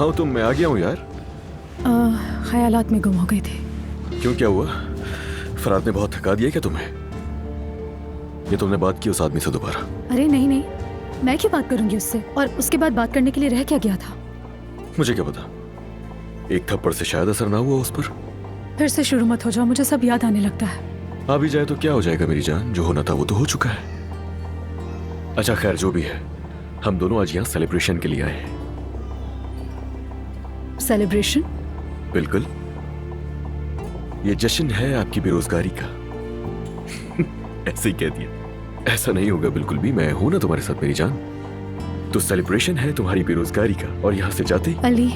कहाँ हो तुम? मैं आ गया हूँ यार। ख्यालात में गुम हो गए थे। क्यों, क्या हुआ? फराद ने बहुत थका दिया क्या तुम्हें? ये तुमने बात की उस आदमी से दोबारा? अरे नहीं नहीं, मैं क्यों बात करूंगी उससे? और उसके बाद बात करने के लिए रह क्या गया था? मुझे क्या पता, एक थप्पड़ से शायद असर ना हुआ उस पर। फिर से शुरू मत हो जाओ, मुझे सब याद आने लगता है। आ भी जाए तो क्या हो जाएगा मेरी जान, जो होना था वो तो हो चुका है। अच्छा खैर, जो भी है, हम दोनों आज यहाँ सेलिब्रेशन के लिए आए हैं। सेलिब्रेशन? बिल्कुल, ये जश्न है आपकी बेरोजगारी का। ऐसे ही कह दिया, ऐसा नहीं होगा बिल्कुल भी, मैं हूं ना तुम्हारे साथ मेरी जान। तो सेलिब्रेशन है तुम्हारी बेरोजगारी का, और यहां से जाते ही अली,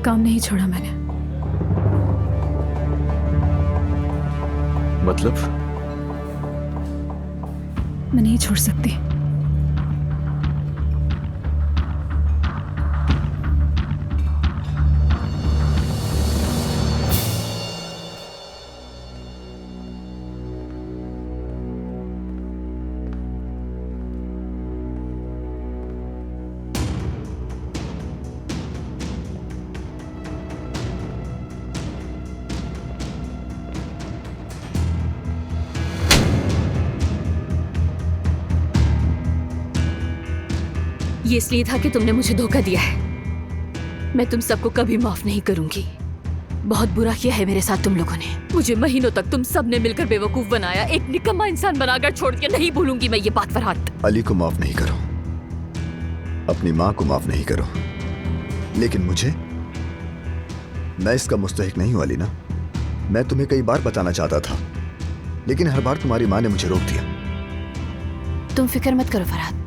काम नहीं छोड़ा मैंने। मतलब? मैं नहीं छोड़ सकती। ये इसलिए था कि तुमने मुझे धोखा दिया है। मैं तुम सबको कभी माफ नहीं करूंगी। बहुत बुरा किया है मेरे साथ तुम लोगों ने। मुझे महीनों तक तुम सब ने मिलकर बेवकूफ बनाया, एक निकम्मा इंसान बनाकर छोड़ के। नहीं भूलूंगी मैं ये बात फरहाद। अली को माफ नहीं करो, अपनी माँ को माफ नहीं करो, लेकिन मुझे, मैं इसका मुस्तहिक नहीं हूं अली ना। मैं तुम्हें कई बार बताना चाहता था, लेकिन हर बार तुम्हारी माँ ने मुझे रोक दिया। तुम फिक्र मत करो फरहाद,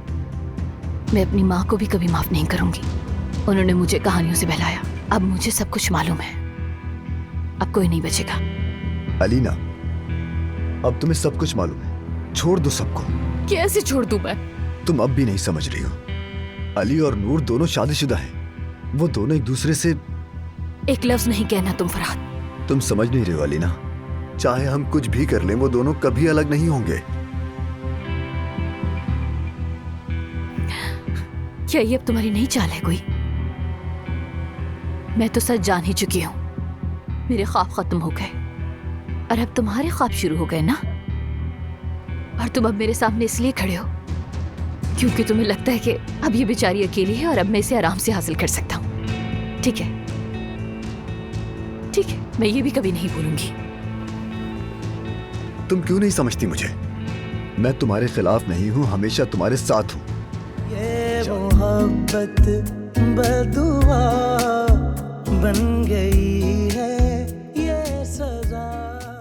मैं अपनी माँ को भी कभी माफ नहीं करूंगी। उन्होंने मुझे कहानियों से बहलाया, अब मुझे सब कुछ मालूम है। अब कोई नहीं बचेगा। अलीना, अब तुम्हें सब कुछ मालूम है, छोड़ दो सबको। कैसे छोड़ दूं मैं? तुम अब भी नहीं समझ रही हो। अली और नूर दोनों शादीशुदा हैं। वो दोनों एक दूसरे से। एक लफ्ज नहीं कहना तुम फरहाद। तुम समझ नहीं रहे हो अलीना, चाहे हम कुछ भी कर लें, वो दोनों कभी अलग नहीं होंगे। क्या ये अब तुम्हारी नई चाल है कोई? मैं तो सच जान ही चुकी हूं। मेरे ख्वाब खत्म हो गए और अब तुम्हारे ख्वाब शुरू हो गए ना। और तुम अब मेरे सामने इसलिए खड़े हो क्योंकि तुम्हें लगता है कि अब ये बेचारी अकेली है और अब मैं इसे आराम से हासिल कर सकता हूं। ठीक है, ठीक है, मैं ये भी कभी नहीं भूलूंगी। तुम क्यों नहीं समझती मुझे? मैं तुम्हारे खिलाफ नहीं हूं, हमेशा तुम्हारे साथ हूं। मोहब्बत बदुआ बन गई।